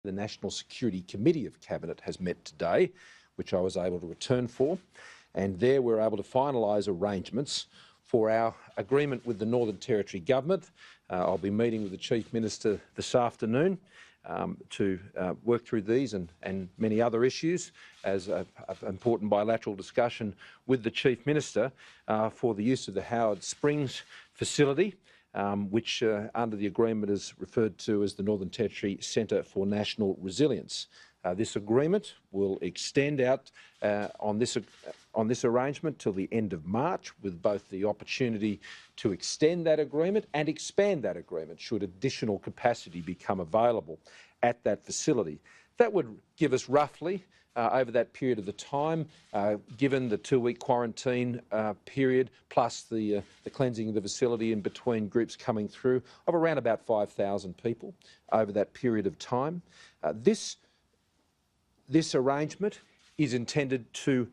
The National Security Committee of Cabinet has met today, which I was able to return for, and there we're able to finalise arrangements for our agreement with the Northern Territory Government. I'll be meeting with the Chief Minister this afternoon to work through these and many other issues as an important bilateral discussion with the Chief Minister for the use of the Howard Springs facility, which under the agreement is referred to as the Northern Territory Centre for National Resilience. This agreement will extend out on this arrangement till the end of March, with both the opportunity to extend that agreement and expand that agreement should additional capacity become available at that facility. That would give us roughly over that period of the time, given the 2-week quarantine period plus the cleansing of the facility in between groups coming through, of around about 5,000 people over that period of time. This arrangement is intended to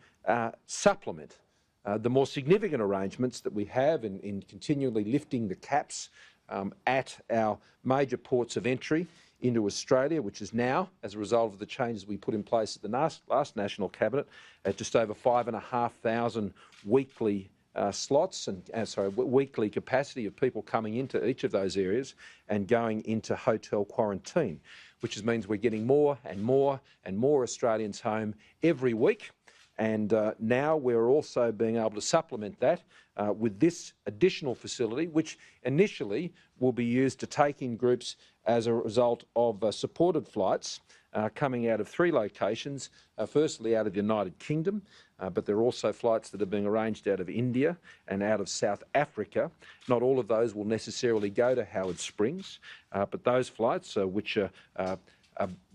supplement the more significant arrangements that we have in continually lifting the caps at our major ports of entry into Australia, which is now, as a result of the changes we put in place at the last National Cabinet, at just over 5,500 weekly slots and weekly capacity of people coming into each of those areas and going into hotel quarantine, which means we're getting more and more and more Australians home every week. And now we're also being able to supplement that with this additional facility, which initially will be used to take in groups as a result of supported flights coming out of 3 locations, firstly out of the United Kingdom, but there are also flights that are being arranged out of India and out of South Africa. Not all of those will necessarily go to Howard Springs, but those flights which are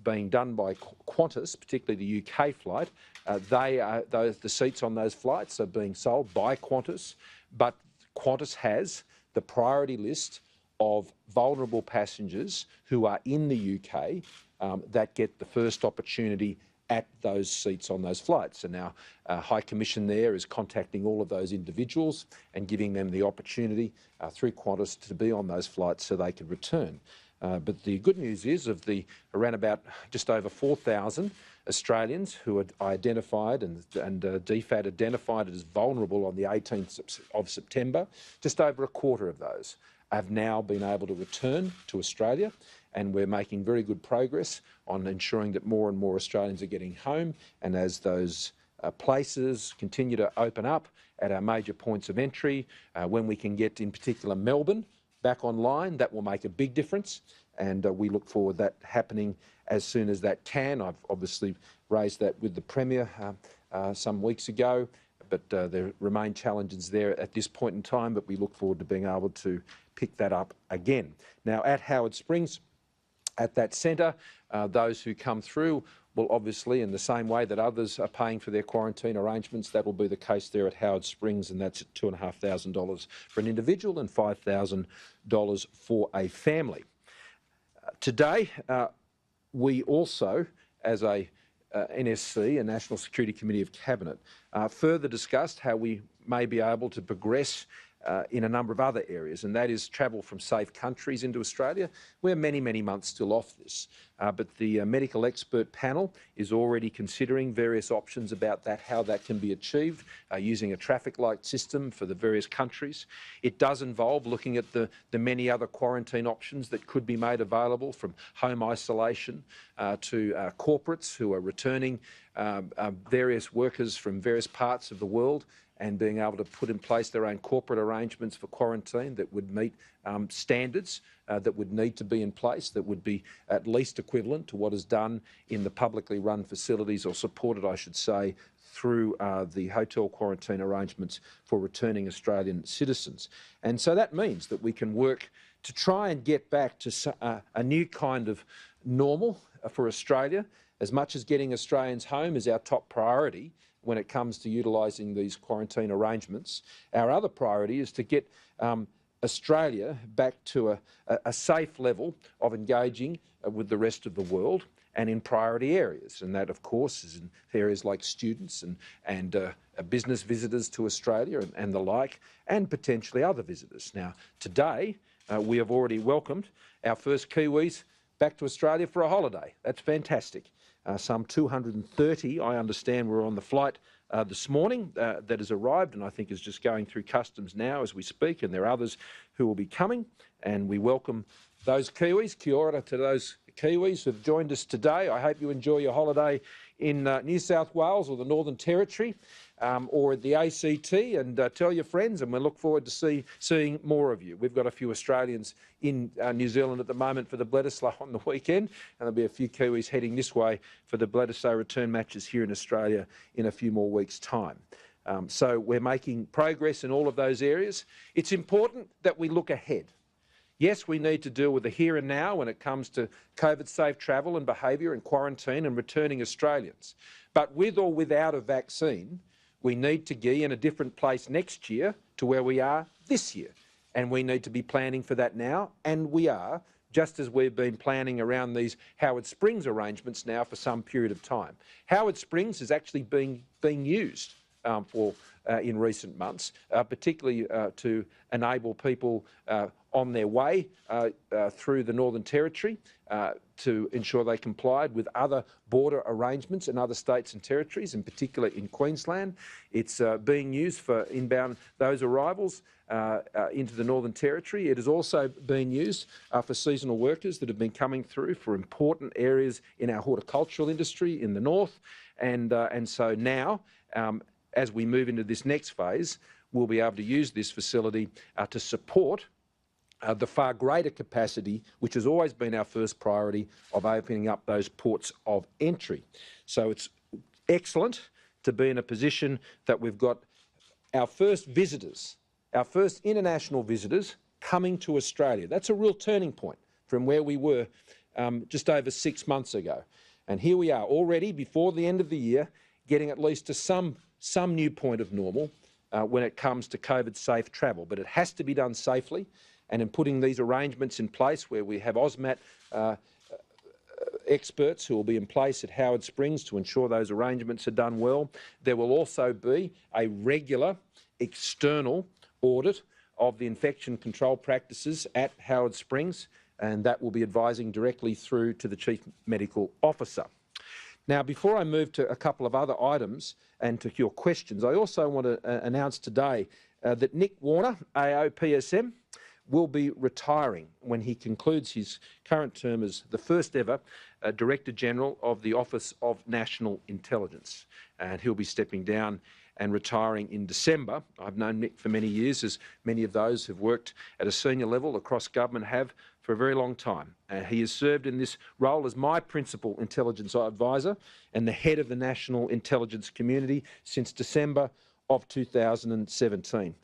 being done by Qantas, particularly the UK flight, the seats on those flights are being sold by Qantas, but Qantas has the priority list of vulnerable passengers who are in the UK that get the first opportunity at those seats on those flights. And now High Commission there is contacting all of those individuals and giving them the opportunity through Qantas to be on those flights so they can return. But the good news is, of the around about just over 4,000 Australians who are identified and DFAT identified as vulnerable on the 18th of September, just over a quarter of those have now been able to return to Australia, and we're making very good progress on ensuring that more and more Australians are getting home. And as those places continue to open up at our major points of entry, when we can get, in particular, Melbourne back online, that will make a big difference, and we look forward to that happening as soon as that can. I've obviously raised that with the Premier some weeks ago, but there remain challenges there at this point in time, but we look forward to being able to pick that up again. Now, at Howard Springs, at that centre, those who come through will obviously, in the same way that others are paying for their quarantine arrangements, that will be the case there at Howard Springs, and that's at $2,500 for an individual and $5,000 for a family. Today, we also, as a NSC, a National Security Committee of Cabinet, further discussed how we may be able to progress in a number of other areas, and that is travel from safe countries into Australia. We're many, many months still off this, but the medical expert panel is already considering various options about that, how that can be achieved using a traffic light system for the various countries. It does involve looking at the many other quarantine options that could be made available, from home isolation to corporates who are returning various workers from various parts of the world and being able to put in place their own corporate arrangements for quarantine that would meet standards that would need to be in place, that would be at least equivalent to what is done in the publicly run facilities, or supported, I should say, through the hotel quarantine arrangements for returning Australian citizens. And so that means that we can work to try and get back to a new kind of normal for Australia. As much as getting Australians home is our top priority when it comes to utilising these quarantine arrangements, our other priority is to get Australia back to a safe level of engaging with the rest of the world and in priority areas. And that, of course, is in areas like students and business visitors to Australia and the like, and potentially other visitors. Now, today, we have already welcomed our first Kiwis back to Australia for a holiday. That's fantastic. Some 230, I understand, were on the flight this morning that has arrived, and I think is just going through customs now as we speak, and there are others who will be coming, and we welcome those Kiwis. Kia ora to those Kiwis who have joined us today. I hope you enjoy your holiday in New South Wales or the Northern Territory or at the ACT, and tell your friends, and we look forward to seeing more of you. We've got a few Australians in New Zealand at the moment for the Bledisloe on the weekend, and there'll be a few Kiwis heading this way for the Bledisloe return matches here in Australia in a few more weeks' time. So we're making progress in all of those areas. It's important that we look ahead. Yes, we need to deal with the here and now when it comes to COVID-safe travel and behaviour and quarantine and returning Australians. But with or without a vaccine, we need to be in a different place next year to where we are this year. And we need to be planning for that now, and we are, just as we've been planning around these Howard Springs arrangements now for some period of time. Howard Springs is actually being used in recent months, particularly to enable people on their way through the Northern Territory to ensure they complied with other border arrangements in other states and territories, in particular in Queensland. It's being used for inbound those arrivals into the Northern Territory. It is also being used for seasonal workers that have been coming through for important areas in our horticultural industry in the north. And so now, as we move into this next phase, we'll be able to use this facility to support the far greater capacity, which has always been our first priority, of opening up those ports of entry. So it's excellent to be in a position that we've got our first visitors, our first international visitors coming to Australia. That's a real turning point from where we were just over 6 months ago. And here we are already, before the end of the year, getting at least to some new point of normal when it comes to COVID-safe travel. But it has to be done safely, and in putting these arrangements in place where we have AUSMAT experts who will be in place at Howard Springs to ensure those arrangements are done well. There will also be a regular external audit of the infection control practices at Howard Springs, and that will be advising directly through to the Chief Medical Officer. Now, before I move to a couple of other items and to your questions, I also want to announce today that Nick Warner, AOPSM, will be retiring when he concludes his current term as the first ever Director General of the Office of National Intelligence. And he'll be stepping down and retiring in December. I've known Nick for many years, as many of those who've worked at a senior level across government have for a very long time. He has served in this role as my principal intelligence advisor and the head of the National Intelligence Community since December of 2017.